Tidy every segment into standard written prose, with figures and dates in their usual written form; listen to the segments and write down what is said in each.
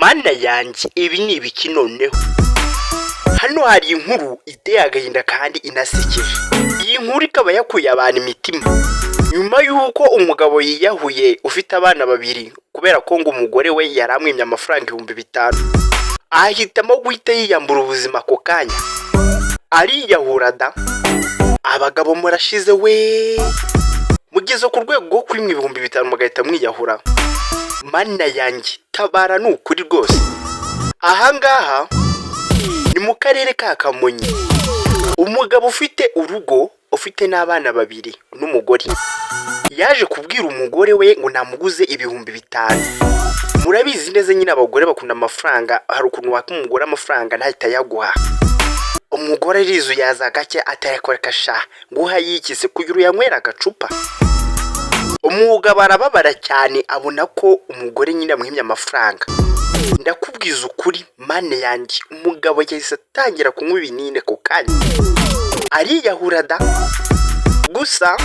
Mana yanjye ibi ni ibiki noneho? Hano hari inkuru iteye agahinda kandi inasekeje. Iyi nkuru ikaba yakuye abantu imitima nyuma y'uko umugabo yiyahuye ufite abana babiri kubera ko ngo umugore we yaramwimye amafaranga 5,000, ahitamo guhita yiyambura ubuzima ako kanya ariyahura da. Abagabo murashize we, mugeze ku rwego rwo kwimwa 5,000 mugahita mwiyahura. Mana yanjye tabara ni ukuri rwose. Ahangaha ni mu karere ka Kamonyi. Umugabo ufite urugo ufite n'abana babiri n'umugore yaje kubwira umugore we ngo namuguze 5,000. Murabizi neza nyine abagore bakunda amafaranga, hari ukuntu waka umugore amafaranga ntahita yaguha. Umugore arizo yaza gake atayakoreka sha nguha yikise kugira uyanywera agacupa. Umugabo arababara cyane abona ko umugore nyine amwimye amafaranga. Ndakubwiza ukuri mane yanjye, umugabo yahise atangira kunywa ibinini ku kanya ariyahura da. Gusa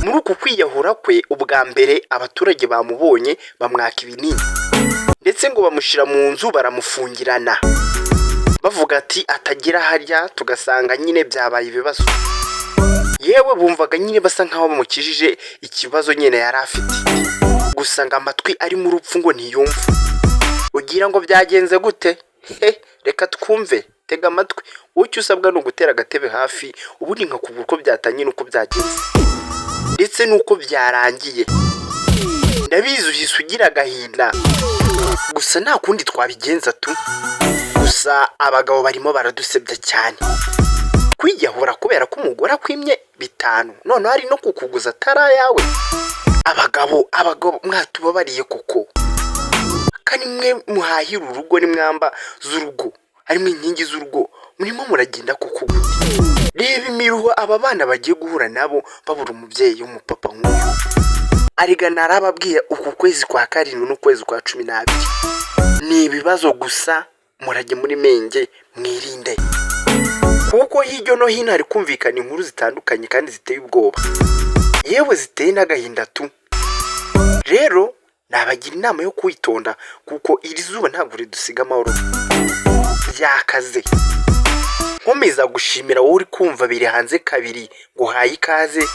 muri uku kwiyahura kwe ubwa mbere abaturage bamubonye bamwaka ibinini ndetse ngo bamushira mu nzu baramufungirana bavuga ati atagira harya, tugasanga nyine byabaye ibibazo. Yewe bumvaga nyine basa nkaho bamukijije ikibazo nyine yari afite, gusa ngo amatwi ari mu rupfu ngo ntiyumva. Ugira ngo byagenze gute? Reka twumve, tega amatwi. Ucyo usabwa no gutera agatebe hafi ubundi nkakubura uko byatanye nuko byagenze ndetse nuko byarangiye. Ndabizi uhise ugira agahinda, gusa nta kundi twabigenza tu. Gusa abagabo barimo baradusebya cyane, kwiyahura kubera ko umugore akwimye 5 none hari no kukuguza atara yawe. Abagabo mwatubabariye kuko kandi mwe muhahira urugo ni mwamba z'urugo, harimo inkingi z'urugo murimo muragenda kuko reba imiruho aba bana bagiye guhura nabo babura umubyeyi w'umupapa nk'uyu. Ariga narababwiye uku kwezi kwa 7 n'ukwezi kwa 12 ni ibibazo gusa, murage muri menge mwirinde kuko hirya no hino hari kumvikana inkuru zitandukanye kandi ziteye ubwoba, yewe ziteye n'agahinda tu. Rero nabagira inama yo kwitonda kuko iri zuba ntabwo ridusiga amahoro byakaze. Nkomeza gushimira wowe uri kumva biri hanze kabiri ngo haye ikaze,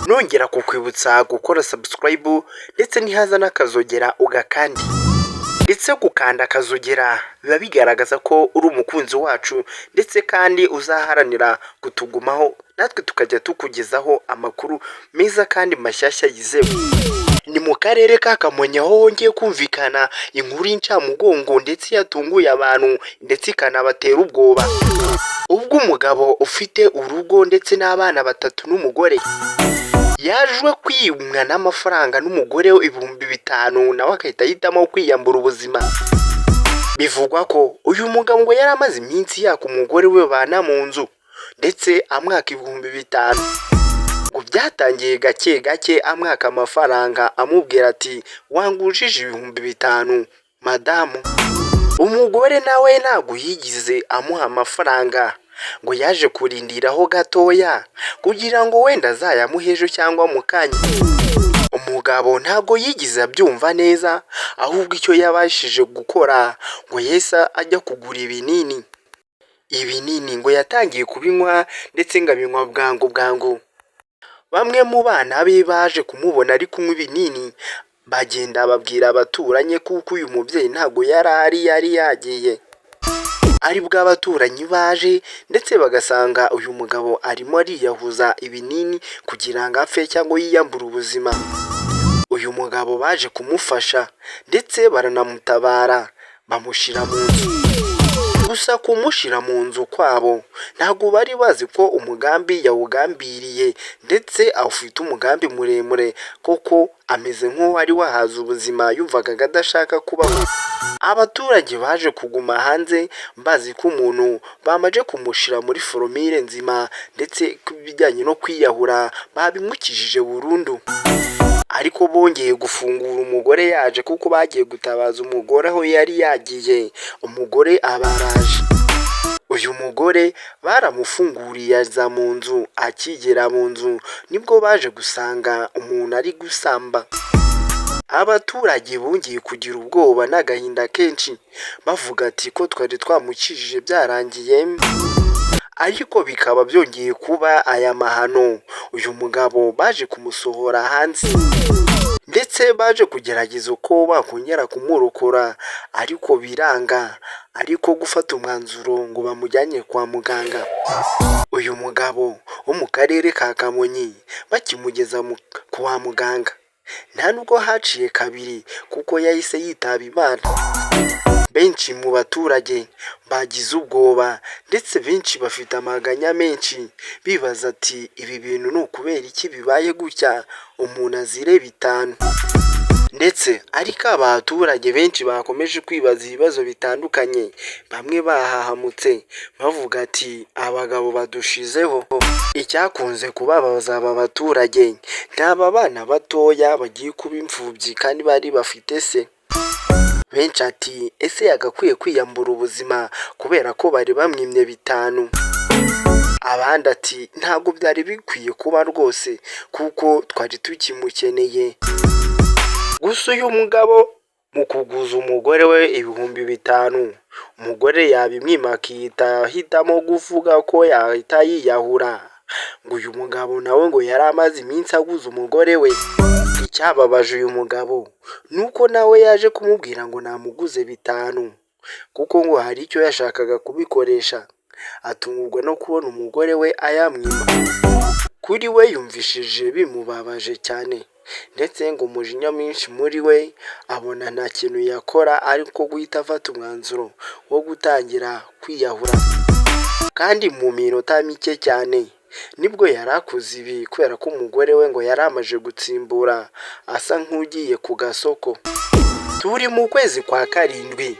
nongera kukwibutsa gukora subscribe ndetse nihaza n'akazogera ugakandi ndetse gukanda akazogera biba bigaragaza ko uri umukunzi wacu ndetse kandi uzaharanira kutugumaho natwe tukajya tukugezaho amakuru meza kandi mashyashya yizewe. Ni mu karere ka Kamonyi aho hongeye kumvikana inkuru y'incamugongo ndetse yatunguye abantu ndetse ikanabatera ubwoba, ubwo umugabo ufite urugo ndetse n'abana 3 n'umugore yajwe kwimwa n'amafaranga n'umugore we 5,000 nawe akahita yitamo kwiyambura ubuzima. Bivugwa ko uyu mugabo ngo yari amaze iminsi yaka umugore we bana mu nzu ndetse amwaka 5,000. ngo byatangiye gake gake amwaka amafaranga amubwira ati wangujije 5,000 madamu. Umugore nawe ntago yigize amuha amafaranga, ngo yaje kurindiraho gatoya kugira ngo wenda azayamuhejo cyangwa mukanya. Umugabo ntago yigize abyumva neza, ahubwo icyo yabashije gukora ngo yesa ajya kugura ibinini ngo yatangiye kubinywa ndetse ngabinywa bwangu. Bamwe mu bana be baje kumubona ari kunywa ibinini bagenda babwira abaturanye kuko uyu mubyeyi ntago yari yagiye. Ari bw'abaturanyi baje ndetse bagasanga uyu mugabo arimo ariyahuza ibinini kugira ngo apfe cyangwa yiyambure ubuzima. Uyu mugabo baje kumufasha ndetse baranamutabara bamushira mu nzu. Gusa kumushira mu nzu kwabo ntago bari bazi ko umugambi yawugambiriye ndetse afite umugambi muremure koko ameze nk'uwari wahaza ubuzima yumvaga adashaka kubaho. Abaturage baje kuguma hanze bazi ko umuntu bamaje kumushira muri foromire nzima ndetse kubijyanye no kwiyahura babimukijije burundu. Ariko bongeye gufungura umugore yaje kuko bagiye gutabaza umugore aho yari yagiye, umugore abaraje. Uyu mugore baramufunguriye aza mu nzu, akigera mu nzu nibwo baje gusanga umuntu ari gusamba. abaturage bongeye kugira ubwoba n'agahinda kenshi bavuga ati ko twari twamukijije byarangiye, ariko bikaba byongeye kuba aya mahano. Uyu mugabo baje kumusohora hanze ndetse baje kugerageza uko bakongera kumurokora ariko biranga, ariko gufata umwanzuro ngo bamujyanye kwa muganga. Uyu mugabo wo mu karere ka Kamonyi bakimugeza kwa muganga nta nubwo haciye kabiri kuko yahise yitaba Imana. Benshi mu baturage bagize ubwoba ndetse benshi bafite amaganya menshi bibaza ati ibi bintu ni ukubera iki bibaye gutya umuntu azire bitanu. Ndetse ariko abaturage benshi bakomeje kwibaza ibibazo bitandukanye, bamwe bahahamutse bavuga ati abagabo badushizeho. Icyakunze kubabaza aba baturage ni aba bana batoya bagiye kuba imfubyi kandi bari bafite se. Benshi ati ese yagakwiye kwiyambura ubuzima kubera ko bari bamwimye bitanu. Abandi ati ntabwo byari bikwiye kuba rwose kuko twari tukimukeneye. Gusa uyu mugabo mu kuguza umugore we ibihumbi bitanu, umugore yabimwima akihita ahitamo kuvuga ko yahita yiyahura. Ngo uyu mugabo nawe ngo yari amaze iminsi aguza umugore we. Icyababaje uyu mugabo nuko nawe yaje kumubwira ngo namuguze bitanu kuko ngo hari icyo yashakaga kubikoresha, atungurwa no kubona umugore we ayamwima. Kuri we yumvishije bimubabaje cyane ndetse ngo umujinya mwinshi muri we abona nta kintu yakora ariko guhita afata umwanzuro wo gutangira kwiyahura. Kandi mu minota mike cyane nibwo yari akoze ibi kubera ko umugore we ngo yari amaze gutsimbura asa nk'ugiye ku gasoko. Turi mu kwezi kwa karindwi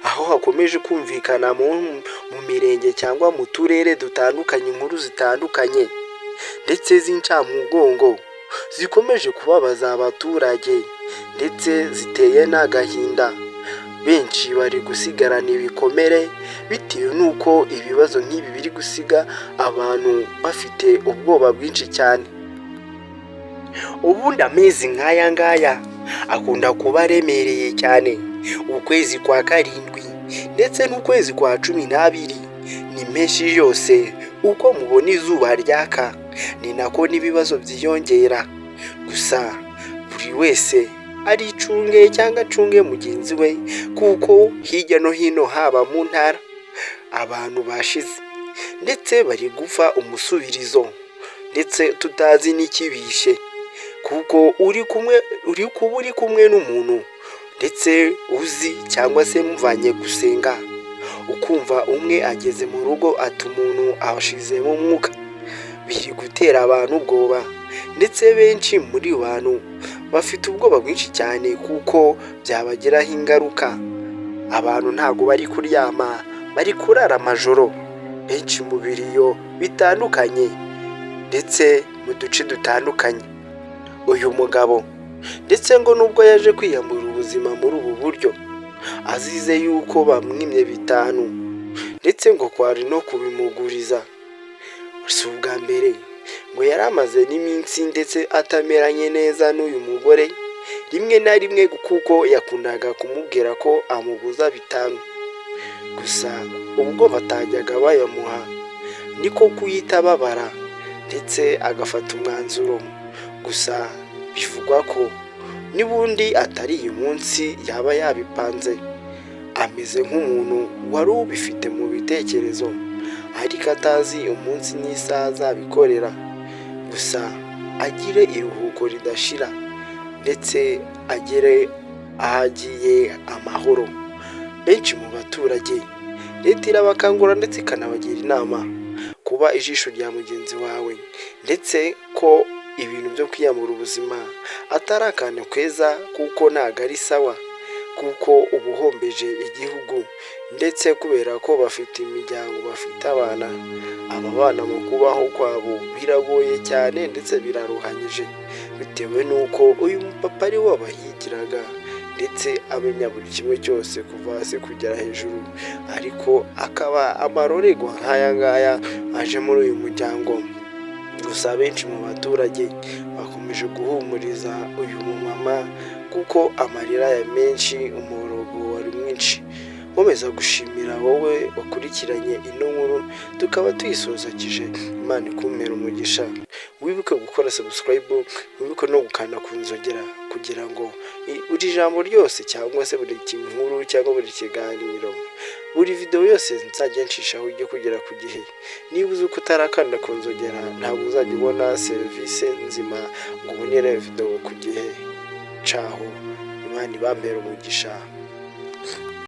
aho hakomeje kumvikana mu mirenge cyangwa mu turere dutandukanye inkuru zitandukanye ndetse z'incamugongo zikomeje kubabaza abaturage ndetse ziteye n'agahinda. Benshi bari gusigarana ibikomere bitewe n'uko ibibazo nk'ibi biri gusiga abantu bafite ubwoba bwinshi cyane. Ubundi amezi nk'aya ngaya akunda kuba aremereye cyane. Ukwezi kwa karindwi ndetse n'ukwezi kwa 12 ni menshi yose. Uko mubona izuba ryaka ni nako n'ibibazo byiyongera. Gusa buri wese aricunge cyangwa acunge mugenzi we kuko hirya no hino haba mu ntara abantu bashize ndetse bari gupfa umusubirizo ndetse tutazi n'ikibishe kuko uri kumwe n'umuntu ndetse uzi cyangwa se muvanye gusenga ukumva umwe ageze mu rugo ati umuntu abashizemo umwuka. Biri gutera abantu ubwoba ndetse benshi muri bantu bafite ubwoba bwinshi cyane kuko byabagiraho ingaruka. Abantu ntago bari kuryama, bari kurara amajoro benshi mu biriyo bitandukanye ndetse mu duce dutandukanye. Uyu mugabo ndetse ngo nubwo yaje kwiyambura ubuzima muri ubu buryo azize yuko bamwimye bitanu ndetse ngo kwari no kubimuguriza. Si ubwa mbere ngo yari amaze n'iminsi ndetse atameranye neza n'uyu mugore rimwe na rimwe kuko yakundaga kumubwira ko amuguza bitanu. Gusa ubwo batajyaga bayamuha niko kuyita babara ndetse agafata umwanzuro. Gusa bivugwa ko nibundi atari uyu munsi yaba yabipanze, ameze nk'umuntu wari ubifite mu bitekerezo ariko atazi umunsi n'isaha azabikorera. Gusa agire iruhuko ridashira ndetse agere ahagiye amahoro. Benshi mu baturage leta irabakangura ndetse ikanabagira inama kuba ijisho rya mugenzi wawe ndetse ko ibintu byo kwiyambura ubuzima atari akantu keza kuko ntago ari sawa kuko ubuhombeje igihugu ndetse kubera ko bafite imiryango bafite abana. Aba bana mu kubaho kwabo biragoye cyane ndetse biraruhanyije bitewe n'uko uyu mupapa ari we wabahigiraga ndetse amenya buri kimwe cyose kuva hasi kugera hejuru, ariko akaba amarorerwa nk'aya ngaya aje muri uyu muryango. Gusa benshi mu baturage bakomeje guhumuriza uyu mumama kuko amarira ya menshi umuborogo wari mwinshi. Nkomeza gushimira wowe wakurikiranye ino nkuru tukaba tuyisozakije. Imana ikumpera umugisha. Wibuke gukora subscribe, wibuke no gukanda ku nzogera kugira ngo buri jambo ryose cyangwa se buri nkuru cyangwa buri kiganiro, buri video yose nzajya nshishaho ujye kugera ku gihe. Niba uzi ko utarakanda ku nzogera ntabwo uzajya ubona serivisi nzima ngo ubonere video ku gihe. Caho, Imana ibampera umugisha.